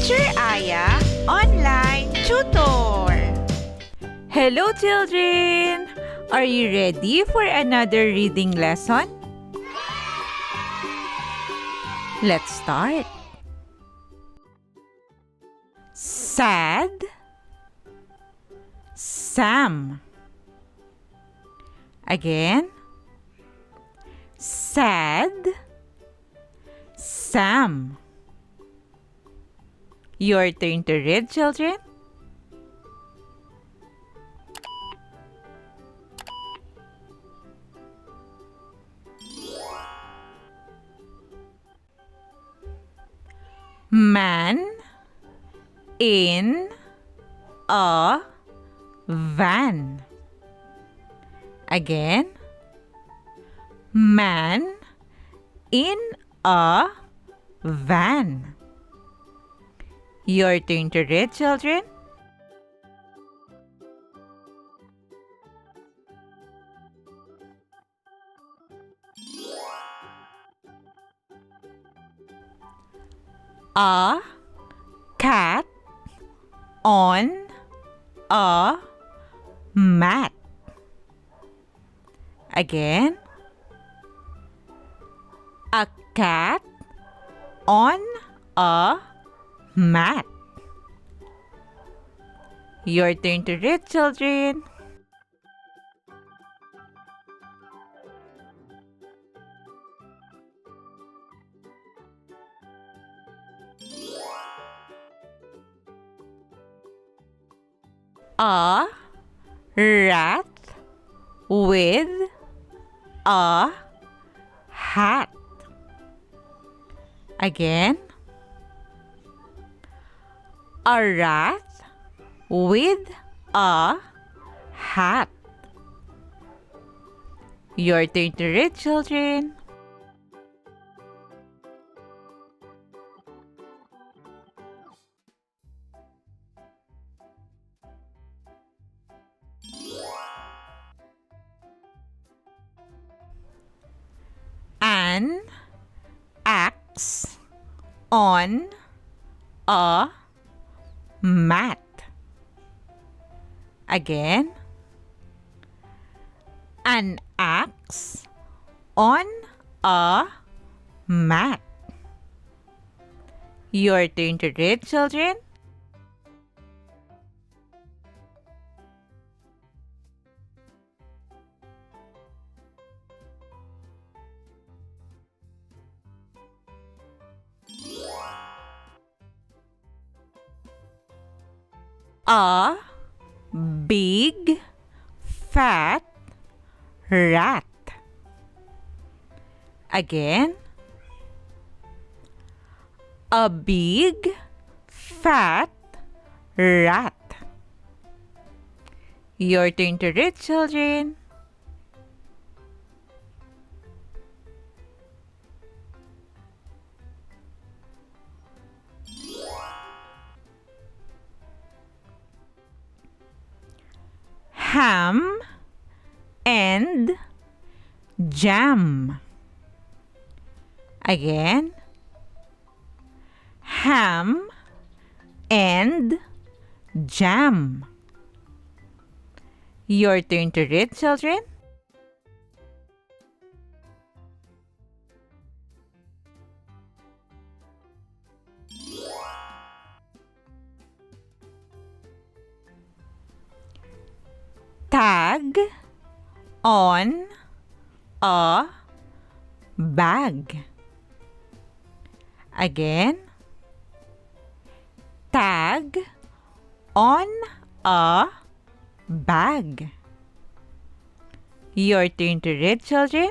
Teacher Aya, Online Tutor. Hello children! Are you ready for another reading lesson? Let's start. Sad Sam. Again. Sad Sam. Your turn to read, children. Man in a van. Again. Man in a van. Your turn to read, children. A cat on a mat. Again. A cat on a mat. Your turn to read, children. A rat with a hat. Again. A rat with a hat. Your turn to read, children. An axe on a mat. Again. An axe on a mat. Your turn to read, children. A big fat rat. Again. A big fat rat. Your turn to read, children. Ham and jam. Again. Ham and jam. Your turn to read, children. Tag on a bag. Again. Tag on a bag. Your turn to read, children.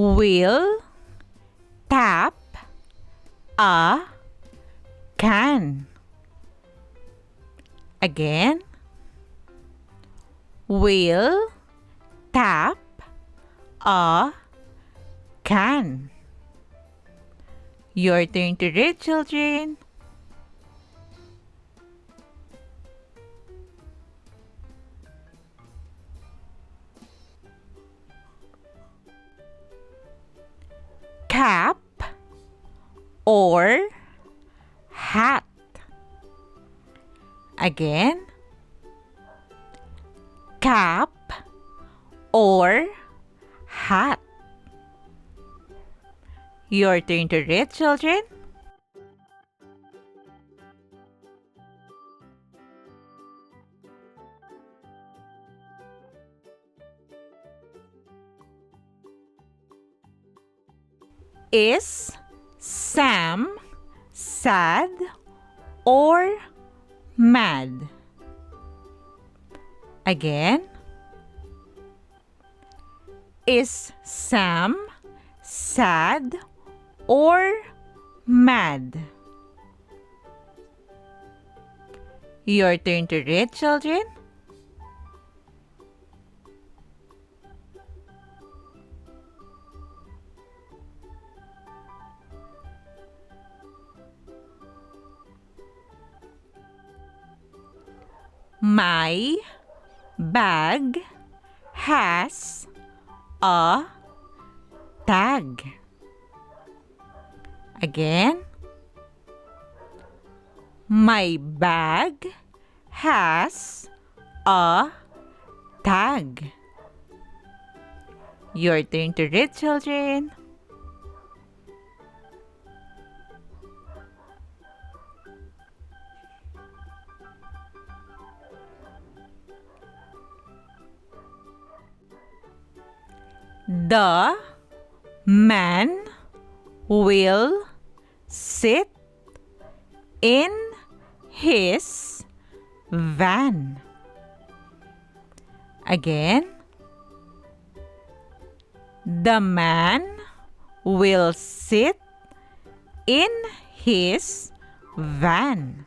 Will tap a can. Again. Will tap a can. Your turn to read, children. or hat. Again, cap or hat. Your turn to read, children. Is Sam sad or mad? Again, is Sam sad or mad? Your turn to read, children. My bag has a tag. Again, my bag has a tag. Your turn to read, children. The man will sit in his van. Again, the man will sit in his van.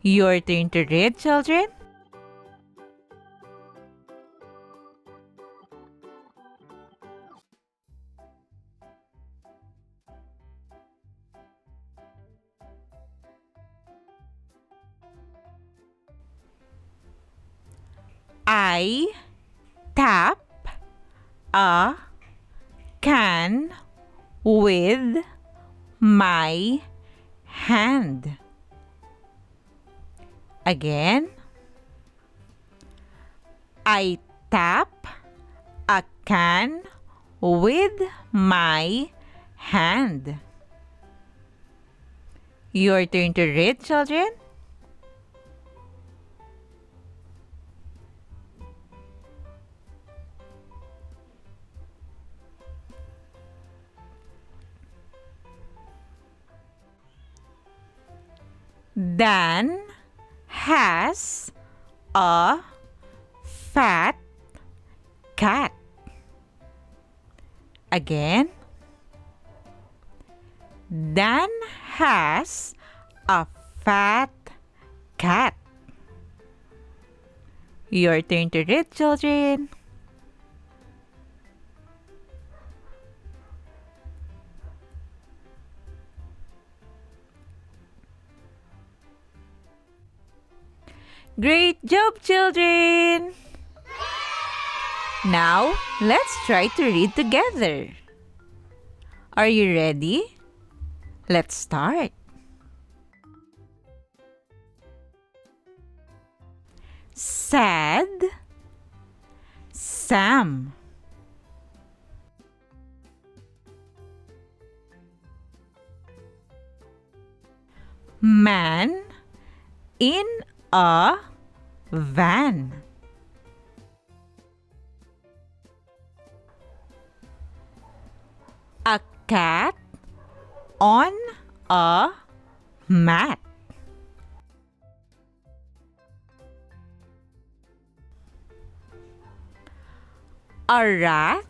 Your turn to read, children. I tap a can with my hand. Again, I tap a can with my hand. Your turn to read, children. Dan has a fat cat. Again, Dan has a fat cat. Your turn to read, children. Great job, children! Now, let's try to read together. Are you ready? Let's start. Sad Sam. Man in a van. A cat on a mat. A rat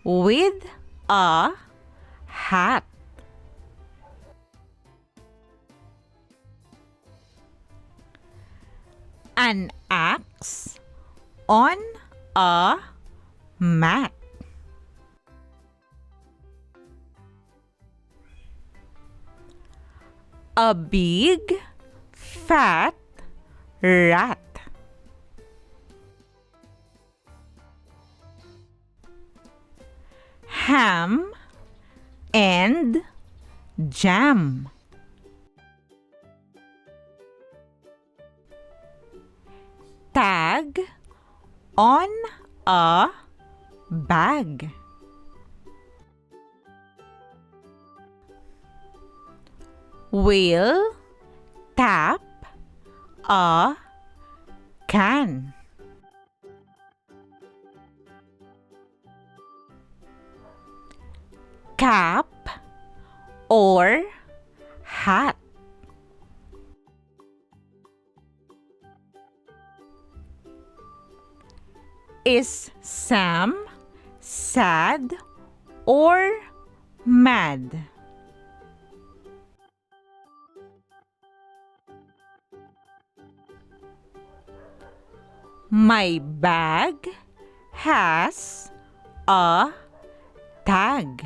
with a hat. An axe on a mat. A big fat rat. Ham and jam. Tag on a bag. Will tap a can. Cap or hat. Is Sam sad or mad? My bag has a tag.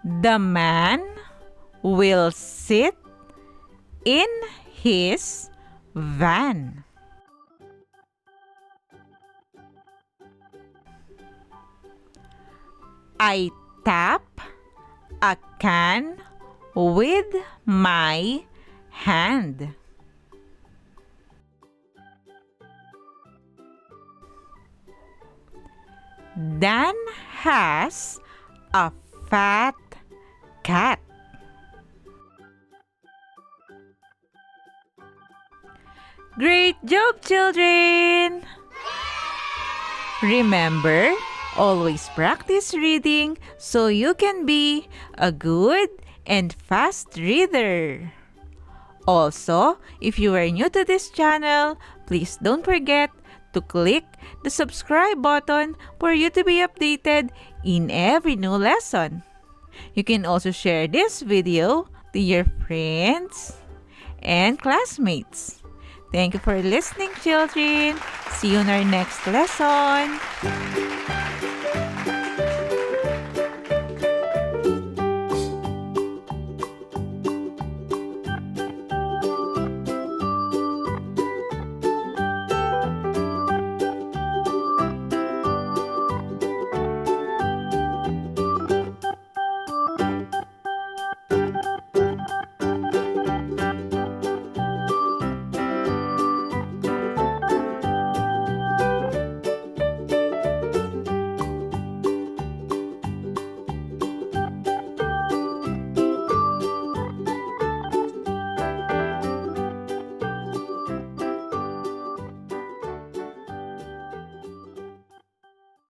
The man will sit in his van. I tap a can with my hand. Dan has a fat cat. Great job, children! Remember, always practice reading so you can be a good and fast reader. Also, if you are new to this channel, please don't forget to click the subscribe button for you to be updated in every new lesson. You can also share this video to your friends and classmates. Thank you for listening, children. See you in our next lesson.